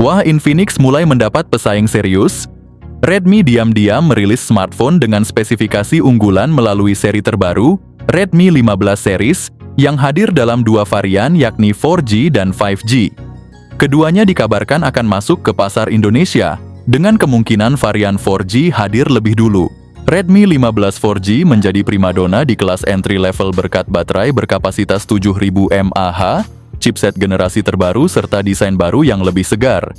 Wah, Infinix mulai mendapat pesaing serius. Redmi diam-diam merilis smartphone dengan spesifikasi unggulan melalui seri terbaru, Redmi 15 series, yang hadir dalam dua varian yakni 4G dan 5G. Keduanya dikabarkan akan masuk ke pasar Indonesia, dengan kemungkinan varian 4G hadir lebih dulu. Redmi 15 4G menjadi primadona di kelas entry level berkat baterai berkapasitas 7000 mAh, chipset generasi terbaru serta desain baru yang lebih segar.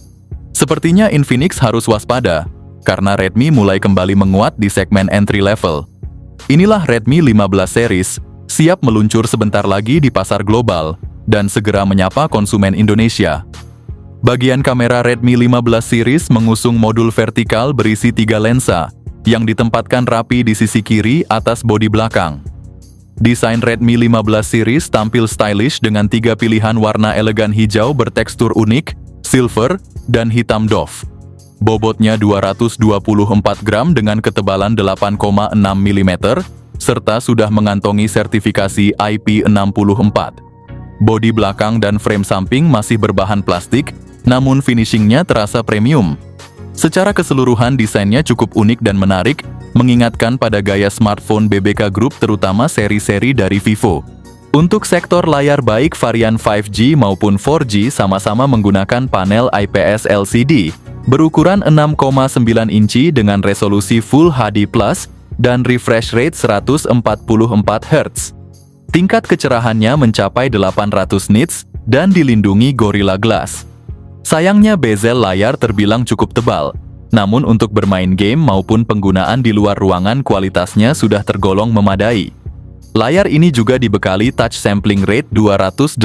Sepertinya Infinix harus waspada, karena Redmi mulai kembali menguat di segmen entry level. Inilah Redmi 15 series, siap meluncur sebentar lagi di pasar global, dan segera menyapa konsumen Indonesia. Bagian kamera Redmi 15 series mengusung modul vertikal berisi 3 lensa, yang ditempatkan rapi di sisi kiri atas bodi belakang. Desain Redmi 15 series tampil stylish dengan 3 pilihan warna elegan hijau bertekstur unik, silver, dan hitam doff. Bobotnya 224 gram dengan ketebalan 8,6 mm, serta sudah mengantongi sertifikasi IP64. Bodi belakang dan frame samping masih berbahan plastik, namun finishingnya terasa premium. Secara keseluruhan desainnya cukup unik dan menarik, mengingatkan pada gaya smartphone BBK Group terutama seri-seri dari Vivo. Untuk sektor layar baik varian 5G maupun 4G sama-sama menggunakan panel IPS LCD, berukuran 6,9 inci dengan resolusi Full HD+, dan refresh rate 144 Hz. Tingkat kecerahannya mencapai 800 nits, dan dilindungi Gorilla Glass. Sayangnya bezel layar terbilang cukup tebal, namun untuk bermain game maupun penggunaan di luar ruangan kualitasnya sudah tergolong memadai. Layar ini juga dibekali touch sampling rate 288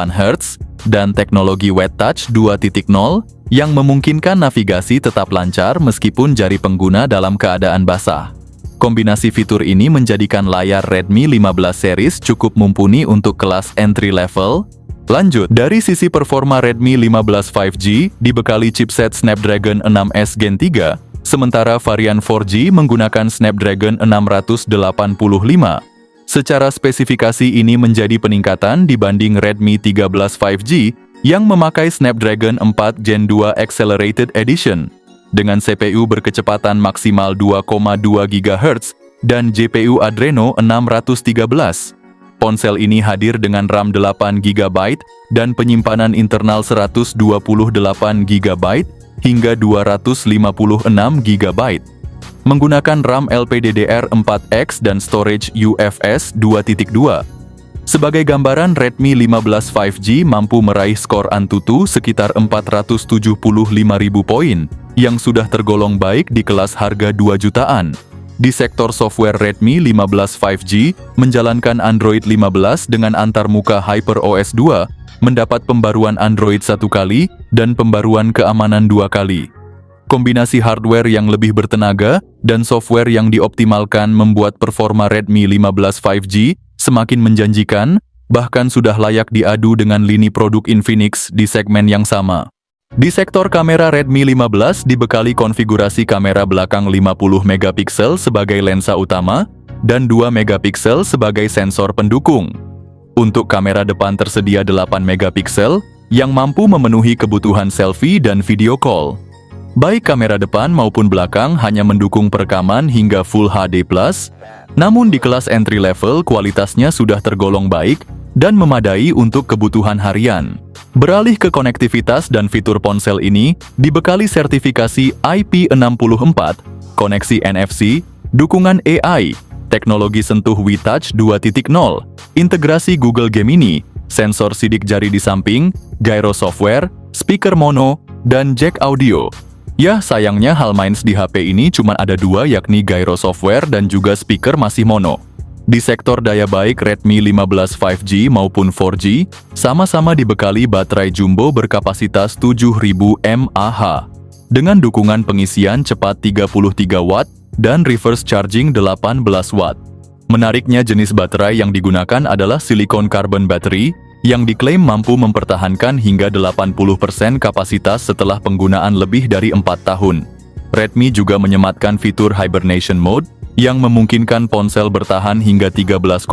Hz dan teknologi Wet Touch 2.0 yang memungkinkan navigasi tetap lancar meskipun jari pengguna dalam keadaan basah. Kombinasi fitur ini menjadikan layar Redmi 15 series cukup mumpuni untuk kelas entry level. Lanjut, dari sisi performa Redmi 15 5G dibekali chipset Snapdragon 6S Gen 3, sementara varian 4G menggunakan Snapdragon 685. Secara spesifikasi ini menjadi peningkatan dibanding Redmi 13 5G yang memakai Snapdragon 4 Gen 2 Accelerated Edition, dengan CPU berkecepatan maksimal 2,2 GHz dan GPU Adreno 613. Ponsel ini hadir dengan RAM 8 GB dan penyimpanan internal 128 GB hingga 256 GB. Menggunakan RAM LPDDR4X dan storage UFS 2.2. Sebagai gambaran, Redmi 15 5G mampu meraih skor Antutu sekitar 475.000 poin, yang sudah tergolong baik di kelas harga 2 jutaan. Di sektor software, Redmi 15 5G menjalankan Android 15 dengan antarmuka HyperOS 2, mendapat pembaruan Android 1 kali dan pembaruan keamanan 2 kali. Kombinasi hardware yang lebih bertenaga dan software yang dioptimalkan membuat performa Redmi 15 5G semakin menjanjikan, bahkan sudah layak diadu dengan lini produk Infinix di segmen yang sama. Di sektor kamera, Redmi 15 dibekali konfigurasi kamera belakang 50 megapiksel sebagai lensa utama dan 2 megapiksel sebagai sensor pendukung. Untuk kamera depan tersedia 8 megapiksel yang mampu memenuhi kebutuhan selfie dan video call. Baik kamera depan maupun belakang hanya mendukung perekaman hingga Full HD+, namun di kelas entry level kualitasnya sudah tergolong baik dan memadai untuk kebutuhan harian. Beralih ke konektivitas dan fitur ponsel ini dibekali sertifikasi IP64, koneksi NFC, dukungan AI, teknologi sentuh WeTouch 2.0, integrasi Google Gemini, sensor sidik jari di samping, gyro software, speaker mono, dan jack audio. Ya, sayangnya hal mains di HP ini cuma ada 2, yakni gyro software dan juga speaker masih mono. Di sektor daya baik, Redmi 15 5G maupun 4G sama-sama dibekali baterai jumbo berkapasitas 7000 mAh dengan dukungan pengisian cepat 33 Watt dan reverse charging 18 Watt. Menariknya, jenis baterai yang digunakan adalah silicon carbon battery yang diklaim mampu mempertahankan hingga 80% kapasitas setelah penggunaan lebih dari 4 tahun. Redmi juga menyematkan fitur hibernation mode yang memungkinkan ponsel bertahan hingga 13,5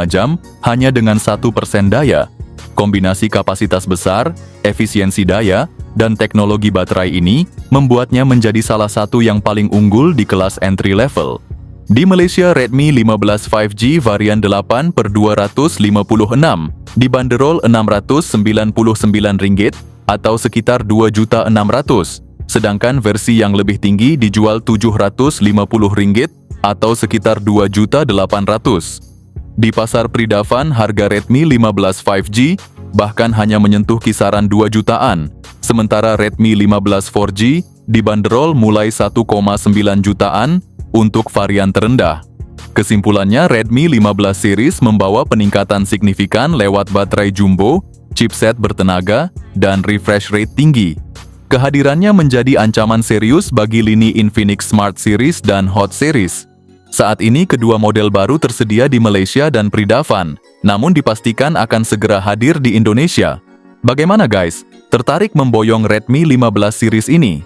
jam hanya dengan 1% daya, Kombinasi kapasitas besar, efisiensi daya, dan teknologi baterai ini membuatnya menjadi salah satu yang paling unggul di kelas entry level. Di Malaysia, Redmi 15 5G varian 8/256 dibanderol Rp699 atau sekitar Rp2.600.000, sedangkan versi yang lebih tinggi dijual Rp750 atau sekitar Rp2.800.000. Di pasar Pridavan, harga Redmi 15 5G bahkan hanya menyentuh kisaran 2 jutaan, sementara Redmi 15 4G dibanderol mulai 1,9 jutaan untuk varian terendah. Kesimpulannya, Redmi 15 series membawa peningkatan signifikan lewat baterai jumbo, chipset bertenaga, dan refresh rate tinggi. Kehadirannya menjadi ancaman serius bagi lini Infinix Smart Series dan Hot Series. Saat ini kedua model baru tersedia di Malaysia dan Pridavan, namun dipastikan akan segera hadir di Indonesia. Bagaimana guys? Tertarik memboyong Redmi 15 series ini?